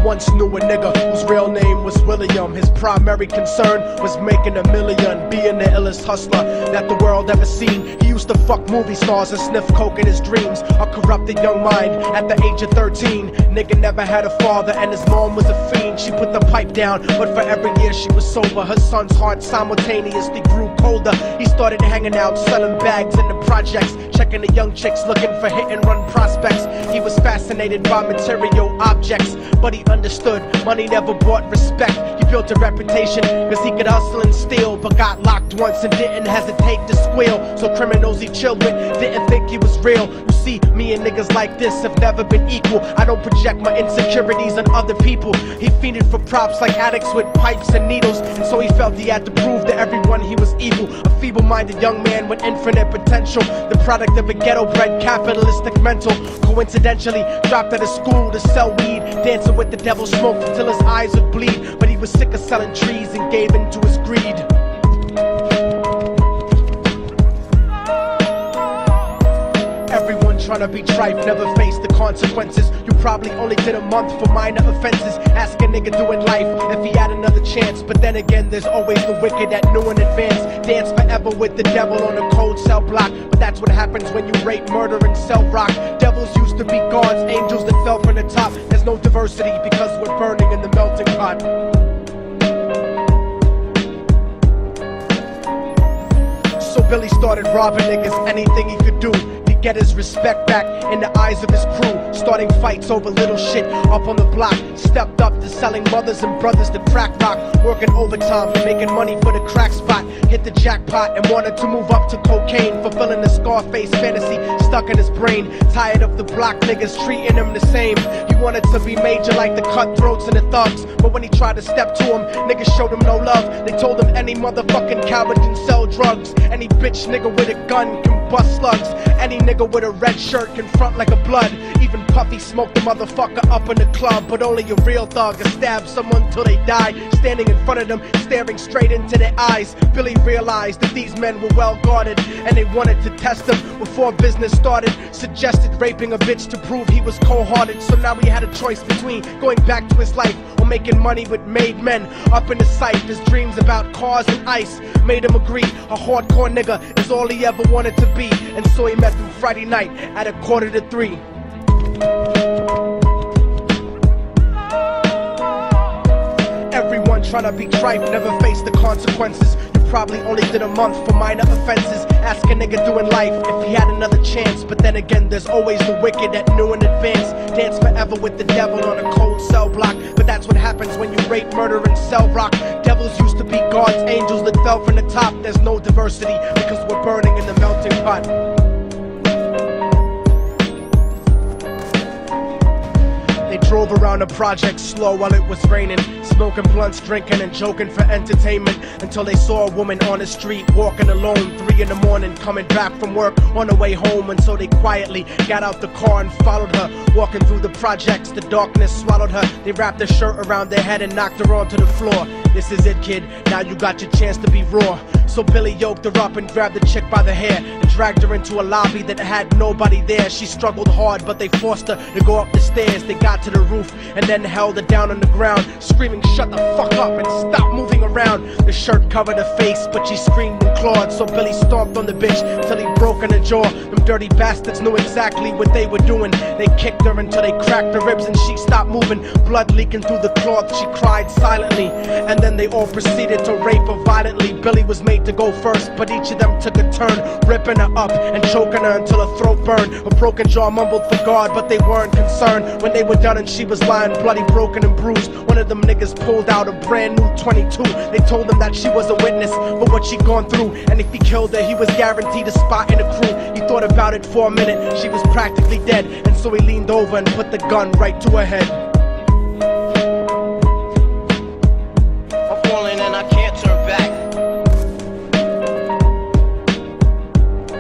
once knew a nigga whose real name was William. His primary concern was making $1 million, being the illest hustler that the world ever seen. He used to fuck movie stars and sniff coke in his dreams. A corrupted young mind at the age of 13. Nigga never had a father and his mom was a fiend. She put the pipe down, but for every year she was sober. Her son's heart simultaneously grew colder. He started hanging out, selling bags in the projects, checking the young chicks looking for hit and run prospects. He was fascinated by material objects, but he understood money never brought respect. He built a reputation cause he could hustle and steal, but got locked once and didn't hesitate to squeal. So criminals he chilled with didn't think he was real. You see, me and niggas like this have never been equal. I don't project my insecurities on other people. He fiended for props like addicts with pipes and needles, and so he felt he had to prove to everyone he was evil. A feeble-minded young man with infinite potential, the product of a ghetto-bred capitalistic mental. Coincidentally, dropped out of school to sell weed, dancing with the devil, smoked until his eyes would bleed. But he was sick of selling trees and gave in to his greed. Everyone trying to be tripe never faced the consequences. You probably only did a month for minor offenses. Ask a nigga doing life if he had another chance. But then again, there's always the wicked that knew in advance. Dance forever with the devil on a cold cell block. But that's what happens when you rape, murder, and sell rock. Devils used to be gods, angels that fell from the top. There's no diversity because we're burning in the melting pot. So Billy started robbing niggas, anything he could do to get his respect back in the eyes of his crew. Starting fights over little shit up on the block. Stepped up to selling mothers and brothers to crack rock. Working overtime for making money for the crack spot. Hit the jackpot and wanted to move up to cocaine. Fulfilling the Scarface fantasy stuck in his brain. Tired of the block niggas treating him the same. He wanted to be major like the cutthroats and the thugs. But when he tried to step to him, niggas showed him no love. They told him any motherfucking coward can sell drugs. Any bitch nigga with a gun can bust slugs. Any nigga with a red shirt can front like a blood. Even Puffy smoked the motherfucker up in the club. But only a real thug can stab someone till they die. Standing in front of them, staring straight into their eyes, Billy realized that these men were well guarded, and they wanted to test him before business started. Suggested raping a bitch to prove he was cold-hearted. So now he had a choice between going back to his life or making money with made men. Up in the sight, his dreams about cars and ice made him agree a hardcore nigga is all he ever wanted to be. And so he met them Friday night at 2:45. Everyone trying to be tripe never faced the consequences. You probably only did a month for minor offenses. Ask a nigga doing life if he had another chance. But then again, there's always the wicked that knew in advance. Dance forever with the devil on a cold cell block. But that's what happens when you rape, murder, and sell rock. Devils used to be gods, angels that fell from the top. There's no diversity because we're burning in the melting pot. They drove around the project slow while it was raining, smoking blunts, drinking and joking for entertainment, until they saw a woman on the street walking alone, 3 in the morning, coming back from work on her way home. And so they quietly got out the car and followed her. Walking through the projects, the darkness swallowed her. They wrapped her shirt around their head and knocked her onto the floor. This is it, kid, now you got your chance to be raw. So Billy yoked her up and grabbed the chick by the hair and dragged her into a lobby that had nobody there. She struggled hard, but they forced her to go up the stairs. They got to the roof and then held her down on the ground, screaming, "Shut the fuck up and stop moving around." The shirt covered her face, but she screamed and clawed. So Billy stomped on the bitch till he broke in her jaw. Them dirty bastards knew exactly what they were doing. They kicked her until they cracked her ribs and she stopped moving. Blood leaking through the cloth, she cried silently. And then they all proceeded to rape her violently. Billy was made to go first, but each of them took a turn, ripping her up and choking her until her throat burned. Her broken jaw mumbled for God, but they weren't concerned. When they were done and she was lying bloody, broken and bruised, one of them niggas pulled out a brand new 22. They told him that she was a witness for what she'd gone through, and if he killed her, he was guaranteed a spot in the crew. He thought about it for a minute, she was practically dead, and so he leaned over and put the gun right to her head. I'm falling and I can't turn back.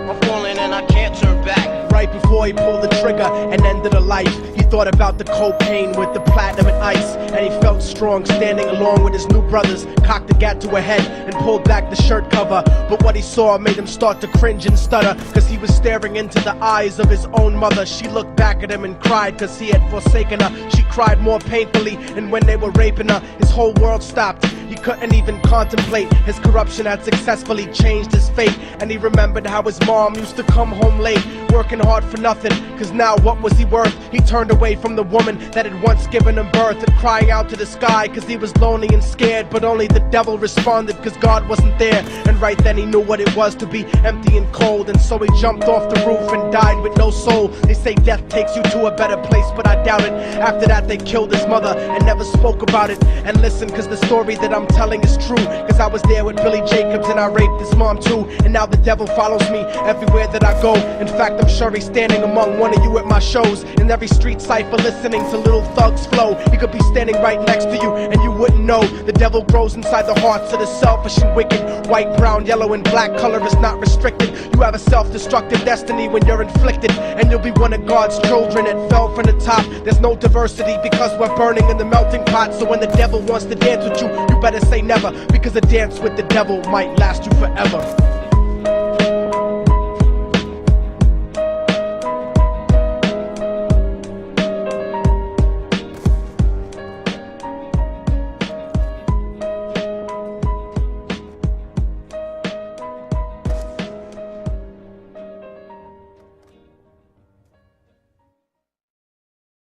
I'm falling and I can't turn back. Right before he pulled the trigger and ended her life, he thought about the cocaine with the platinum and ice, and he felt strong standing along with his new brothers. Cocked the gat to her head and pulled back the shirt cover, but what he saw made him start to cringe and stutter, cause he was staring into the eyes of his own mother. She looked back at him and cried cause he had forsaken her. She cried more painfully, and when they were raping her, his whole world stopped. He couldn't even contemplate. His corruption had successfully changed his fate, and he remembered how his mom used to come home late, working hard for nothing, cause now what was he worth? He turned away from the woman that had once given him birth, and crying out to the sky cause he was lonely and scared, but only the devil responded cause God wasn't there. And right then he knew what it was to be empty and cold, and so he jumped off the roof and died with no soul. They say death takes you to a better place, but I doubt it. After that they killed his mother and never spoke about it. And listen, cause the story that I'm telling is true, cause I was there with Billy Jacobs and I raped his mom too. And now the devil follows me everywhere that I go. In fact, I'm sure he's standing among one of you at my shows, in every street cipher listening to Little Thug's flow. He could be standing right next to you and you wouldn't know. The devil grows inside the hearts of the selfish and wicked. White, brown, yellow and black color is not restricted. You have a self-destructive destiny when you're inflicted, and you'll be one of God's children that fell from the top. There's no diversity because we're burning in the melting pot. So when the devil wants to dance with you, you better say never, because a dance with the devil might last you forever.